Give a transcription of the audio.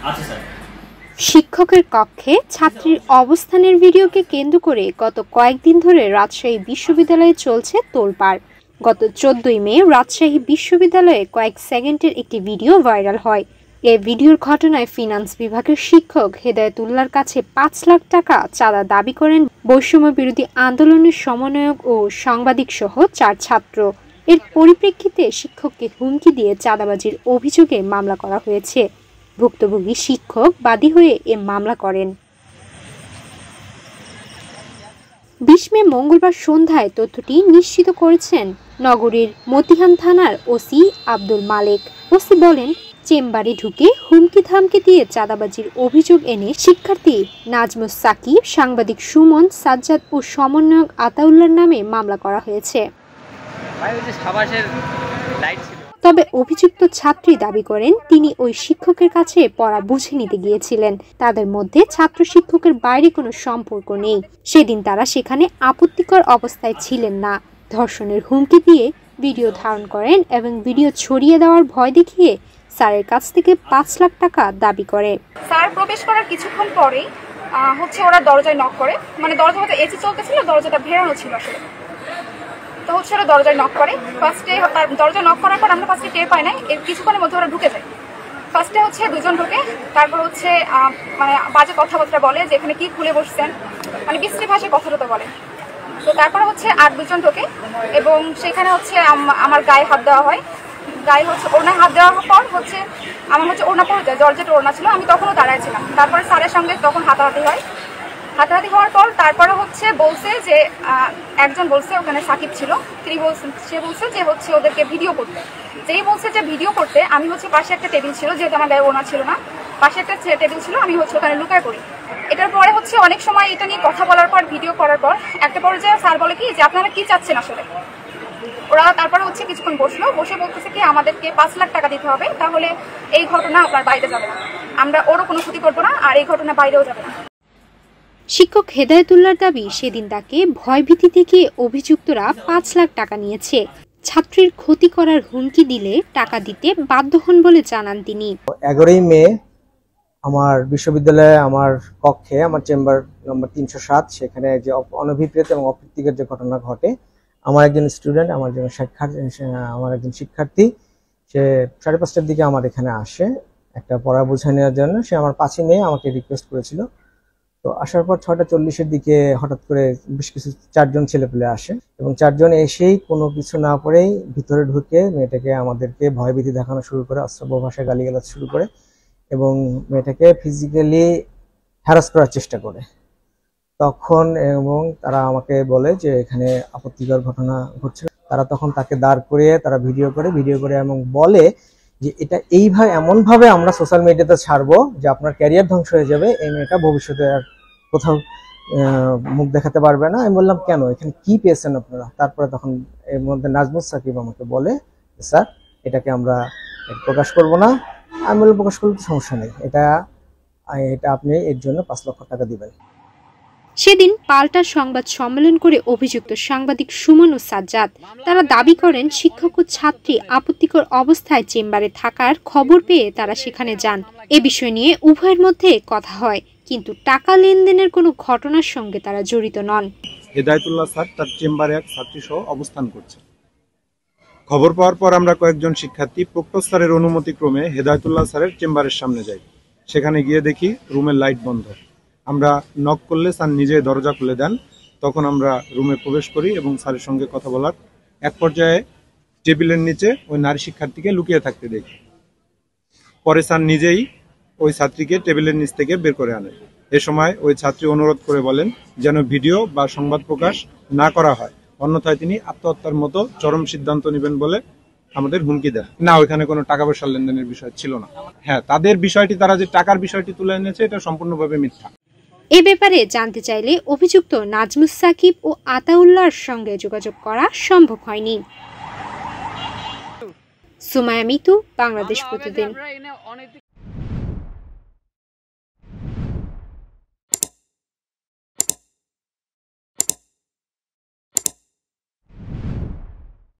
আচ্ছা স্যার। শিক্ষকের কক্ষে ছাত্রীর অবস্থানের ভিডিওকে কেন্দ্র করে গত কয়েকদিন ধরে রাজশাহী বিশ্ববিদ্যালয়ে চলছে তোলপাড়। গত 14ই মে রাজশাহী বিশ্ববিদ্যালয়ে কয়েক সেকেন্ডের একটি ভিডিও ভাইরাল হয়। এই ভিডিওর ঘটনায় ফিনান্স বিভাগের শিক্ষক হেদায়েতুল্লাহর কাছে ৫ লাখ টাকা চাঁদা দাবি করেন বৈষম্য বিরোধী আন্দোলনের সমন্বয়ক ও সাংবাদিক সহ 4 ছাত্র। এর পরিপ্রেক্ষিতে শিক্ষককে হুমকি দিয়ে চাঁদাবাজির অভিযোগে মামলা করা হয়েছে। ভুক্তভোগী শিক্ষক বাদী হয়ে এ মামলা করেন। ২০ মে মঙ্গলবার সন্ধ্যায় তথ্যটি নিশ্চিত করেছেন নগরীর মতিহান থানার ওসি আব্দুল মালেক। ওসি বলেন, চেম্বারে ঢুকে হুমকি ধামকি দিয়ে চাঁদাবাজির অভিযোগ এনে শিক্ষার্থী নাজমুস সাকিব, সাংবাদিক সুমন, সাজ্জাদ ও সমন্বয়ক আতাউল্লাহর নামে মামলা করা হয়েছে। তবে অভিযুক্ত ছাত্রী দাবি করেন তিনি ওই শিক্ষকের কাছে পড়া বুঝে নিতে গিয়েছিলেন। তাদের মধ্যে ছাত্র শিক্ষকের বাইরে কোনো সম্পর্ক নেই। সেদিন তারা সেখানে আপত্তিকর অবস্থায় ছিলেন না। ধর্ষণের হুমকি দিয়ে ভিডিও ধারণ করেন এবং ভিডিও ছড়িয়ে দেওয়ার ভয় দেখিয়ে স্যারের কাছ থেকে ৫ লাখ টাকা দাবি করে। স্যার প্রবেশ করার কিছুক্ষণ পরেই ওরা দরজায় নক করে, মানে দরজা হয়তো এসি চলতেছিল, দরজাটা ভেড়ানো ছিল আসলে। তো ওরা দরজায় নক করে। ফার্স্টে দরজা নক করার পর আমরা ফার্স্টে টের পাই না, এর কিছুক্ষণের মধ্যে ওরা ঢুকে যায়। ফার্স্টে দুজন ঢুকে, তারপর মানে বাজে কথাবার্তা বলে যে এখানে কি খুলে বসছেন, মানে বিশ্রী ভাষায় কথাটা বলে। তো তারপরে আর দুজন ঢোকে এবং সেখানে আমার গায়ে হাত দেওয়া হয়। গায়ে ওড়নায় হাত দেওয়ার পর আমার ওড়না পড়ে যায়, জর্জেট ওড়না ছিল, আমি তখনও দাঁড়ায় ছিলাম। তারপরে স্যারের সঙ্গে তখন হাতাহাতি হয়। হাতাহাতি হওয়ার পর তারপরে বলছে যে একজন বলছে ওখানে সাকিব ছিল, সে বলছে যে ওদেরকে ভিডিও করতে। যেই বলছে যে ভিডিও করতে, আমি পাশে একটা টেবিল ছিল, যেহেতু আমার গায়ে ওড়না ছিল না, পাশে একটা টেবিল ছিল, আমি ওখানে লুকায় পড়ি। এটার পরে অনেক সময় এটা নিয়ে কথা বলার পর, ভিডিও করার পর একটা পর্যায়ে স্যার বলে কি যে আপনারা কি চাচ্ছেন আসলে। ওরা তারপরে কিছুক্ষণ বসে বলতেছে কি আমাদেরকে ৫ লাখ টাকা দিতে হবে, তাহলে এই ঘটনা আপনার বাইরে যাবে না, আমরা ওরও কোনো ক্ষতি করবো না, আর এই ঘটনা বাইরেও যাবে না। শিক্ষক হেদায়েতুল্লাহর দাবি, সেদিন তাকে ভয়ভীতি দেখিয়ে অভিযুক্তরা ৫ লাখ টাকা নিয়েছে। ছাত্রীর ক্ষতি করার হুমকি দিলে টাকা দিতে বাধ্য হন বলে জানান তিনি। ১১ই মে আমার বিশ্ববিদ্যালয়ে আমার কক্ষে, আমার চেম্বার নম্বর ৩০৭, সেখানে যে অনভিপ্রেত এবং অপ্রীতিকর যে ঘটনা ঘটে, আমার একজন স্টুডেন্ট, আমার একজন শিক্ষার্থী, সে ৫:৩০টার দিকে আমার এখানে আসে একটা পড়া বুঝে নেওয়ার জন্য। সে আমার ৫ই মে আমাকে রিকোয়েস্ট করেছিল। তো আসার পর ৬:৪০-এর দিকে হঠাৎ করে বেশ কিছু 4 জন ছেলেপেলে আসে এবং 4 জন এসেই কোনো কিছু না পড়েই ভিতরে ঢুকে মেয়েটাকে আমাদেরকে ভয়ভীতি দেখানো শুরু করে, অশ্রাব্য ভাষায় গালিগালাজ শুরু করে এবং মেয়েটাকে ফিজিক্যালি হ্যারাস করার চেষ্টা করে। তখন এবং তারা আমাকে বলে যে এখানে আপত্তিকর ঘটনা ঘটছে। তারা তখন তাকে দাঁড় করিয়ে তারা ভিডিও করে এবং বলে যে এটা এইভাবে এমনভাবে আমরা সোশ্যাল মিডিয়াতে ছাড়বো যে আপনার ক্যারিয়ার ধ্বংস হয়ে যাবে, এই মেয়েটা ভবিষ্যতে আর কোথাও মুখ দেখাতে পারবে না। আমি বললাম কেন, এখানে কি পেয়েছেন আপনারা? তারপরে তখন এর মধ্যে নাজমুস সাকিব আমাকে বলে, স্যার এটাকে আমরা প্রকাশ করব না। আমি বললাম প্রকাশ করলে সমস্যা নেই, এটা আপনি এর জন্য ৫ লক্ষ টাকা দিবেন। সেদিন পাল্টা সংবাদ সম্মেলন করে অভিযুক্ত সাংবাদিক সুমন ও সাজ্জাদ তারা দাবি করেন শিক্ষক ও ছাত্রী আপত্তিকর অবস্থায় চেম্বারে থাকার খবর পেয়ে তারা সেখানে যান। এ বিষয় নিয়ে উভয়ের মধ্যে কথা হয়, কিন্তু টাকা লেনদেনের কোনো ঘটনার সঙ্গে তারা জড়িত নন। হেদায়েতুল্লাহ স্যার তার চেম্বারে এক ছাত্রী সহ অবস্থান করছে। খবর পাওয়ার পর আমরা কয়েকজন শিক্ষার্থী প্রক্টর স্যারের অনুমতি ক্রমে হেদায়েতুল্লাহ স্যারের চেম্বারের সামনে যাই। সেখানে গিয়ে দেখি রুমের লাইট বন্ধ। আমরা নক করলে স্যার নিজে দরজা খুলে দেন। তখন আমরা রুমে প্রবেশ করি এবং স্যারের সঙ্গে কথা বলার এক পর্যায়ে টেবিলের নিচে ওই নারী শিক্ষার্থীকে লুকিয়ে থাকতে দেখি। পরে স্যার নিজেই ওই ছাত্রীকে টেবিলের নিচ থেকে বের করে আনেন। এ সময় ওই ছাত্রী অনুরোধ করে বলেন যেন ভিডিও বা সংবাদ প্রকাশ না করা হয়, অন্যথায় তিনি আত্মহত্যার মতো চরম সিদ্ধান্ত নেবেন বলে আমাদের হুমকি দেন। না, ওইখানে কোনো টাকা পয়সার লেনদেনের বিষয় ছিল না। হ্যাঁ, তাদের বিষয়টি, তারা যে টাকার বিষয়টি তুলে এনেছে, এটা সম্পূর্ণভাবে মিথ্যা। এ ব্যাপারে জানতে চাইলে অভিযুক্ত নাজমুস সাকিব ও আতাউল্লাহর সঙ্গে যোগাযোগ করা সম্ভব হয়নি। সুমাইয়া মিতু, বাংলাদেশ প্রতিদিন।